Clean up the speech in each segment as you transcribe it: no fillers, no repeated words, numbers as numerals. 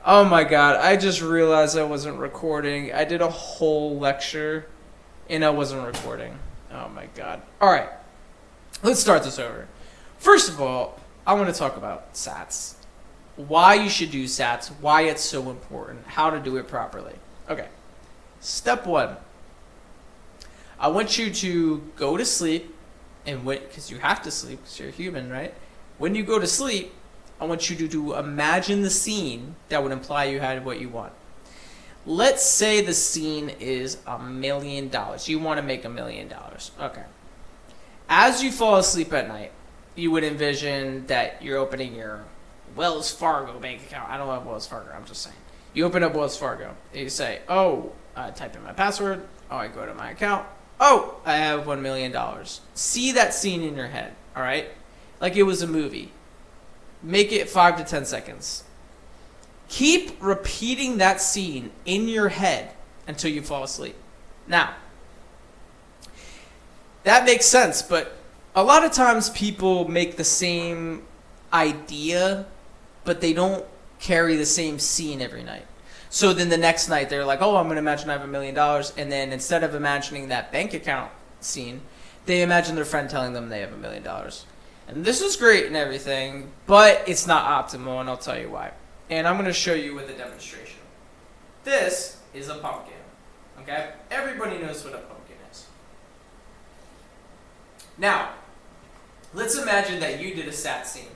Oh my god, I just realized I wasn't recording. I did a whole lecture and I wasn't recording. Oh my god. Alright, let's start this over. First of all, I want to talk about S.A.T.S. Why you should do S.A.T.S, why it's so important, how to do it properly. Okay, step one. I want you to go to sleep, and because you have to sleep, because you're human, right? When you go to sleep, I want you to imagine the scene that would imply you had what you want. Let's say the scene is $1 million. You want to make $1 million. Okay. As you fall asleep at night, you would envision that you're opening your Wells Fargo bank account. I don't have Wells Fargo, I'm just saying. You open up Wells Fargo, and you say, oh, I type in my password. Oh, I go to my account. Oh, I have $1 million. See that scene in your head, all right? Like it was a movie. Make it 5 to 10 seconds. Keep repeating that scene in your head until you fall asleep. Now, that makes sense, but a lot of times people make the same idea, but they don't carry the same scene every night. So then the next night they're like, oh, I'm going to imagine I have $1 million. And then instead of imagining that bank account scene, they imagine their friend telling them they have $1 million. And this is great and everything, but it's not optimal, and I'll tell you why. And I'm going to show you with a demonstration. This is a pumpkin, okay? Everybody knows what a pumpkin is. Now, let's imagine that you did a S.A.T scene,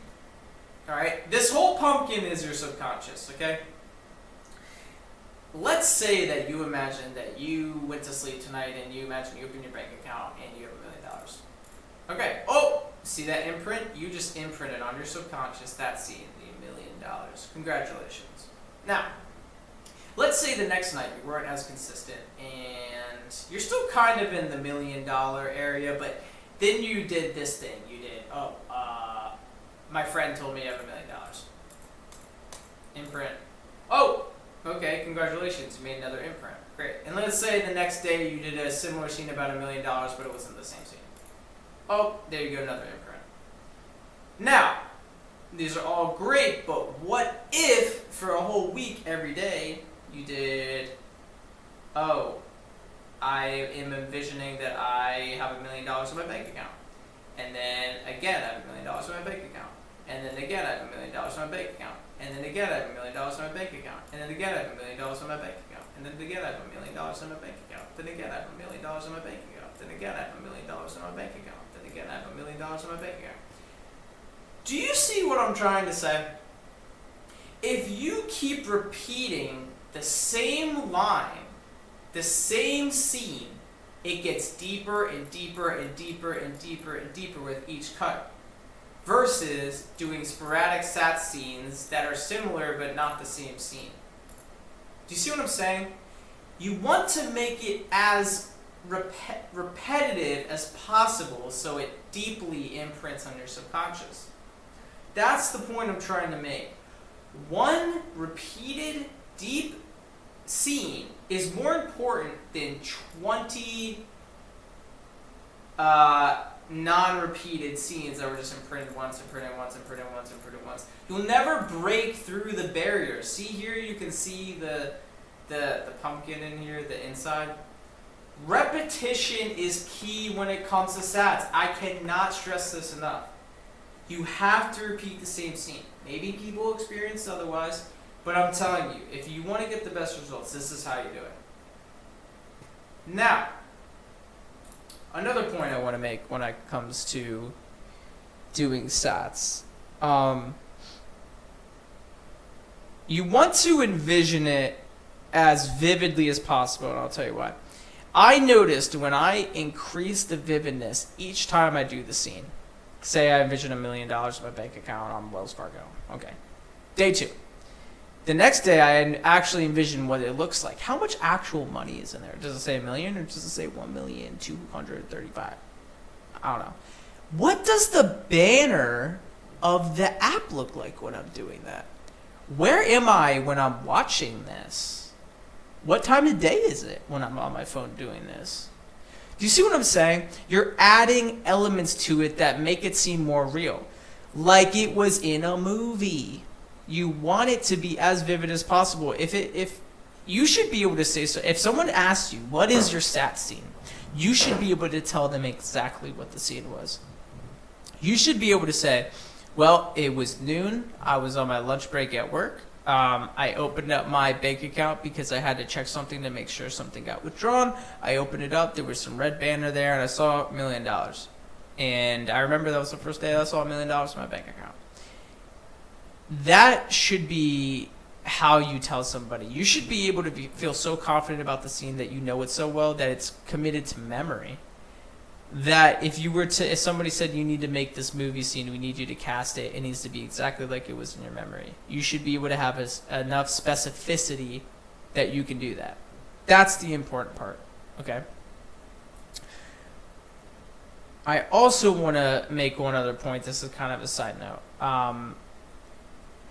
all right? This whole pumpkin is your subconscious, okay? Let's say that you imagine that you went to sleep tonight and you imagine you open your bank account and you have $1 million. Okay. Oh, see that imprint? You just imprinted on your subconscious that scene, the $1 million. Congratulations. Now, let's say the next night you weren't as consistent and you're still kind of in the $1 million area, but then you did this thing. You did, my friend told me I have $1 million. Imprint. Oh, okay, congratulations. You made another imprint. Great. And let's say the next day you did a similar scene about $1 million, but it wasn't the same scene. Oh, there you go, another imprint. Now, these are all great, but what if for a whole week every day you did, oh, I am envisioning that I have $1 million in my bank account. And then again, I have $1 million in my bank account. And then again, I have $1 million in my bank account. And then again, I have $1 million in my bank account. And then again, I have $1 million in my bank account. And then again, I have $1 million in my bank account. Then again, I have $1 million in my bank account. Then again, I have $1 million in my bank account. Then again, I have $1 million in my bank account. Do you see what I'm trying to say? If you keep repeating the same line, the same scene, it gets deeper and deeper and deeper and deeper and deeper with each cut. Versus doing sporadic S.A.T scenes that are similar but not the same scene. Do you see what I'm saying? You want to make it as repetitive as possible so it deeply imprints on your subconscious. That's the point I'm trying to make. One repeated, deep scene is more important than 20 non-repeated scenes that were just imprinted once, imprinted once, imprinted once, imprinted once. You'll never break through the barrier. See here, you can see the pumpkin in here, the inside. Repetition is key when it comes to S.A.T.s. I cannot stress this enough. You have to repeat the same scene. Maybe people experience otherwise, but I'm telling you, if you want to get the best results, this is how you do it. Now, another point I want to make when it comes to doing S.A.T.s, you want to envision it as vividly as possible, and I'll tell you why. I noticed when I increase the vividness each time I do the scene, say I envision $1 million in my bank account on Wells Fargo. Okay. Day 2. The next day I actually envision what it looks like. How much actual money is in there? Does it say $1 million or does it say 1,235,000? I don't know. What does the banner of the app look like when I'm doing that? Where am I when I'm watching this? What time of day is it when I'm on my phone doing this? Do you see what I'm saying? You're adding elements to it that make it seem more real. Like it was in a movie. you want it to be as vivid as possible. If you should be able to say so. If someone asks you, what is your S.A.T.S scene? You should be able to tell them exactly what the scene was. You should be able to say, well, it was noon. I was on my lunch break at work. I opened up my bank account because I had to check something to make sure something got withdrawn. I opened it up. There was some red banner there, and I saw $1 million. And I remember that was the first day I saw $1 million in my bank account. That should be how you tell somebody. You should be able to feel so confident about the scene that you know it so well that it's committed to memory. That if somebody said you need to make this movie scene, we need you to cast it, it needs to be exactly like it was in your memory. You should be able to have enough specificity that you can do that. That's the important part, okay? I also want to make one other point. This is kind of a side note.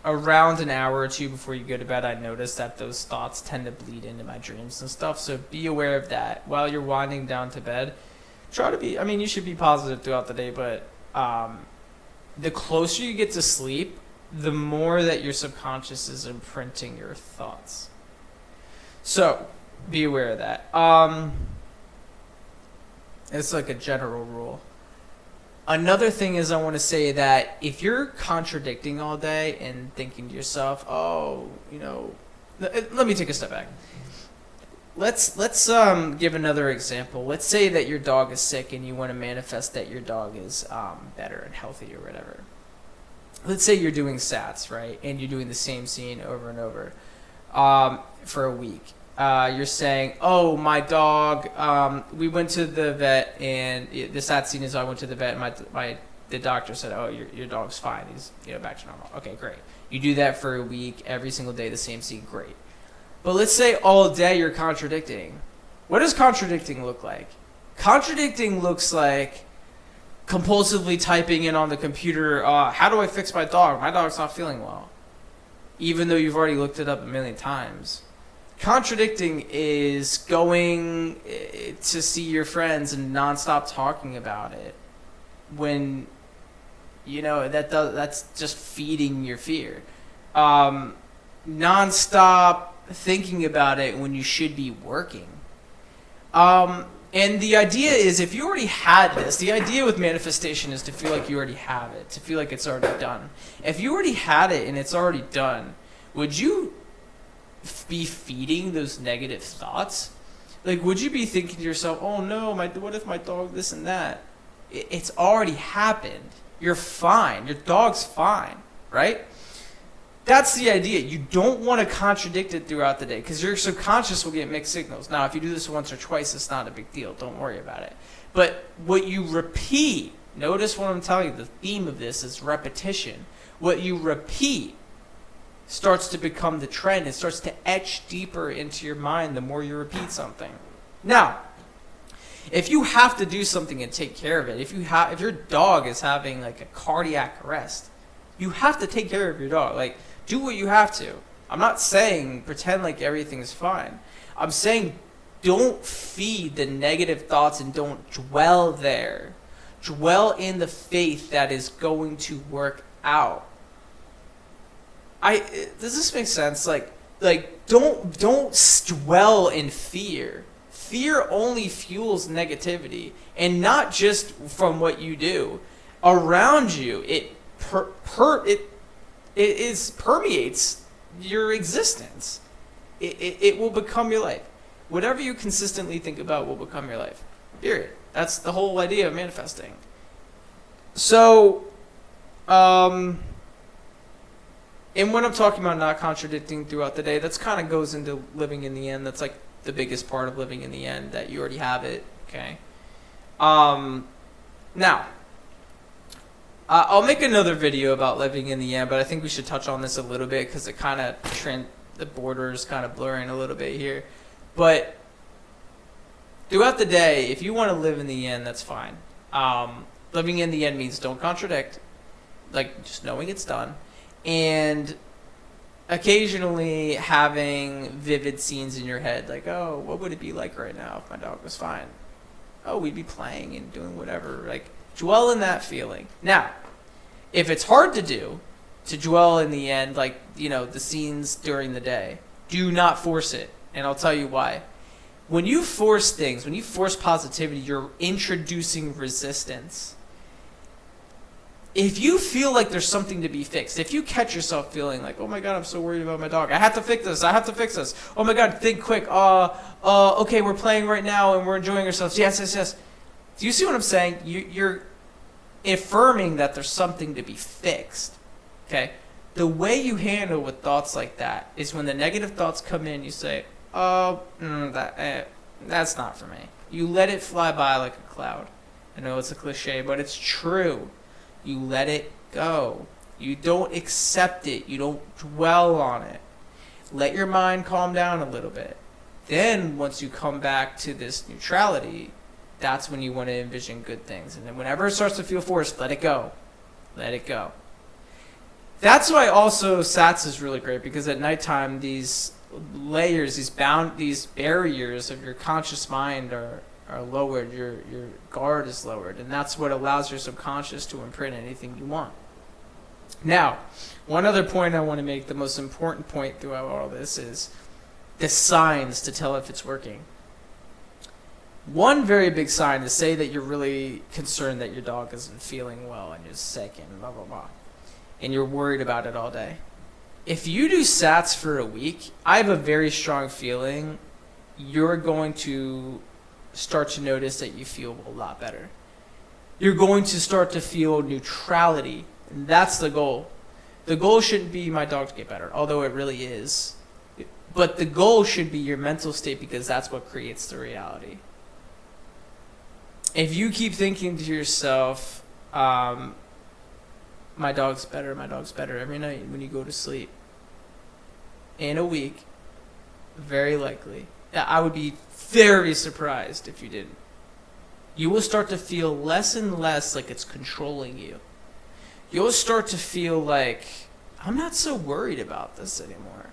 Around an hour or two before you go to bed, I noticed that those thoughts tend to bleed into my dreams and stuff, so be aware of that. While you're winding down to bed, try to be, you should be positive throughout the day, but the closer you get to sleep, the more that your subconscious is imprinting your thoughts. So, be aware of that. It's like a general rule. Another thing is, I want to say that if you're contradicting all day and thinking to yourself, let me take a step back. Let's give another example. Let's say that your dog is sick and you want to manifest that your dog is better and healthy or whatever. Let's say you're doing S.A.T.S, right? And you're doing the same scene over and over for a week. You're saying, oh, my dog, we went to the vet, and the S.A.T scene is I went to the vet, and the doctor said, oh, your dog's fine. He's back to normal. Okay, great. You do that for a week, every single day, the same scene, great. But let's say all day you're contradicting. What does contradicting look like? Contradicting looks like compulsively typing in on the computer, how do I fix my dog? My dog's not feeling well. Even though you've already looked it up 1,000,000 times. Contradicting is going to see your friends and nonstop talking about it when that's just feeding your fear. Nonstop thinking about it when you should be working. And the idea is, if you already had this, the idea with manifestation is to feel like you already have it, to feel like it's already done. If you already had it and it's already done, would you be feeding those negative thoughts? Like, would you be thinking to yourself, oh no, what if my dog this and that? It's already happened. You're fine. Your dog's fine, right? That's the idea. You don't want to contradict it throughout the day because your subconscious will get mixed signals. Now, if you do this once or twice, it's not a big deal. Don't worry about it. But what you repeat, notice what I'm telling you, the theme of this is repetition. What you repeat starts to become the trend. It starts to etch deeper into your mind the more you repeat something. Now, if you have to do something and take care of it, if your dog is having like a cardiac arrest, you have to take care of your dog. Like, do what you have to. I'm not saying pretend like everything's fine. I'm saying don't feed the negative thoughts and don't dwell there. Dwell in the faith that is going to work out. Does this make sense? Like don't dwell in fear. Fear only fuels negativity, and not just from what you do. Around you, it permeates your existence. It will become your life. Whatever you consistently think about will become your life. Period. That's the whole idea of manifesting. So, and when I'm talking about not contradicting throughout the day, that's kind of goes into living in the end. That's like the biggest part of living in the end, that you already have it. Okay. Now, I'll make another video about living in the end, but I think we should touch on this a little bit because it kind of the borders kind of blurring a little bit here. But throughout the day, if you want to live in the end, that's fine. Living in the end means don't contradict, like just knowing it's done, and occasionally having vivid scenes in your head, like, oh, what would it be like right now if my dog was fine? Oh, we'd be playing and doing whatever. Like, dwell in that feeling. Now, if it's hard to do, to dwell in the end, like, the scenes during the day. Do not force it. And I'll tell you why. When you force things, when you force positivity, you're introducing resistance. If you feel like there's something to be fixed, if you catch yourself feeling like, oh my God, I'm so worried about my dog. I have to fix this. I have to fix this. Oh my God, think quick. Okay, we're playing right now and we're enjoying ourselves. Yes, yes, yes. Do you see what I'm saying? You're affirming that there's something to be fixed. Okay? The way you handle with thoughts like that is when the negative thoughts come in, you say, that's not for me. You let it fly by like a cloud. I know it's a cliche, but it's true. You let it go. You don't accept it. You don't dwell on it. Let your mind calm down a little bit. Then once you come back to this neutrality, that's when you want to envision good things. And then whenever it starts to feel forced, let it go. Let it go. That's why also S.A.T.S is really great, because at nighttime these layers, these barriers of your conscious mind are lowered, your guard is lowered, and that's what allows your subconscious to imprint anything you want. Now, one other point I want to make, the most important point throughout all this, is the signs to tell if it's working. One very big sign to say that you're really concerned that your dog isn't feeling well and is sick and blah, blah, blah, and you're worried about it all day. If you do S.A.T.S for a week, I have a very strong feeling you're going to start to notice that you feel a lot better. You're going to start to feel neutrality, and that's the goal. The goal shouldn't be my dog to get better, although it really is. But the goal should be your mental state, because that's what creates the reality. If you keep thinking to yourself, my dog's better every night when you go to sleep, in a week, very likely, I would be very surprised if you didn't. You will start to feel less and less like it's controlling you. You'll start to feel like, I'm not so worried about this anymore.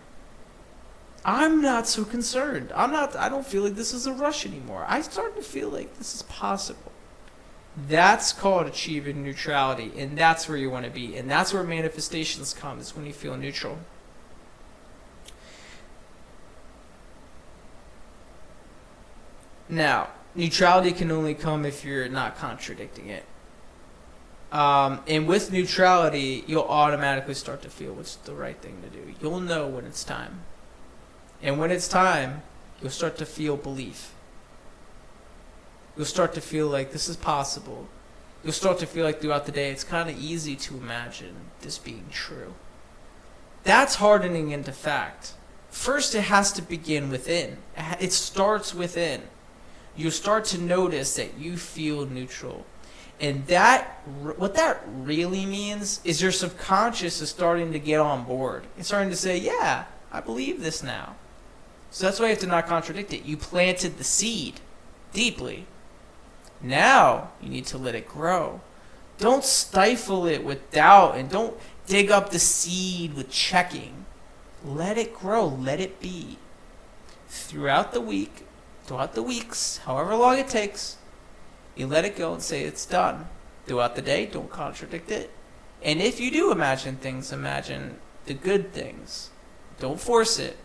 I'm not so concerned. I don't feel like this is a rush anymore. I start to feel like this is possible. That's called achieving neutrality, and that's where you want to be. And that's where manifestations come, is when you feel neutral. Now, neutrality can only come if you're not contradicting it. And with neutrality, you'll automatically start to feel what's the right thing to do. You'll know when it's time. And when it's time, you'll start to feel belief. You'll start to feel like this is possible. You'll start to feel like throughout the day it's kind of easy to imagine this being true. That's hardening into fact. First, it has to begin within. It starts within. You'll start to notice that you feel neutral. And what that really means is your subconscious is starting to get on board. It's starting to say, yeah, I believe this now. So that's why you have to not contradict it. You planted the seed deeply. Now you need to let it grow. Don't stifle it with doubt, and don't dig up the seed with checking. Let it grow. Let it be. Throughout the week, throughout the weeks, however long it takes, you let it go and say it's done. Throughout the day, don't contradict it. And if you do imagine things, imagine the good things. Don't force it.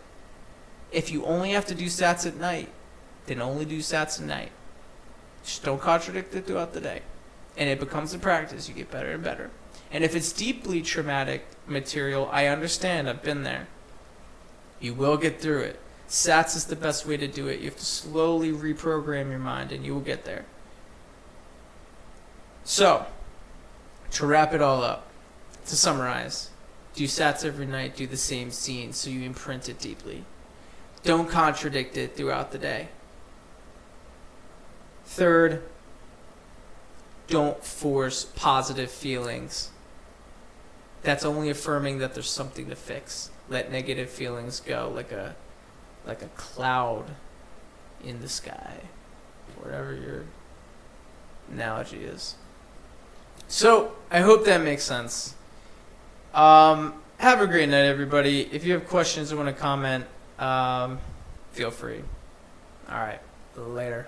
If you only have to do S.A.T.S at night, then only do S.A.T.S at night. Just don't contradict it throughout the day. And it becomes a practice. You get better and better. And if it's deeply traumatic material, I understand. I've been there. You will get through it. S.A.T.S is the best way to do it. You have to slowly reprogram your mind, and you will get there. So, to wrap it all up, to summarize, do S.A.T.S every night, do the same scene so you imprint it deeply. Don't contradict it throughout the day. Third, don't force positive feelings. That's only affirming that there's something to fix. Let negative feelings go like a cloud in the sky, whatever your analogy is. So, I hope that makes sense. Have a great night, everybody. If you have questions or want to comment, feel free. All right, later.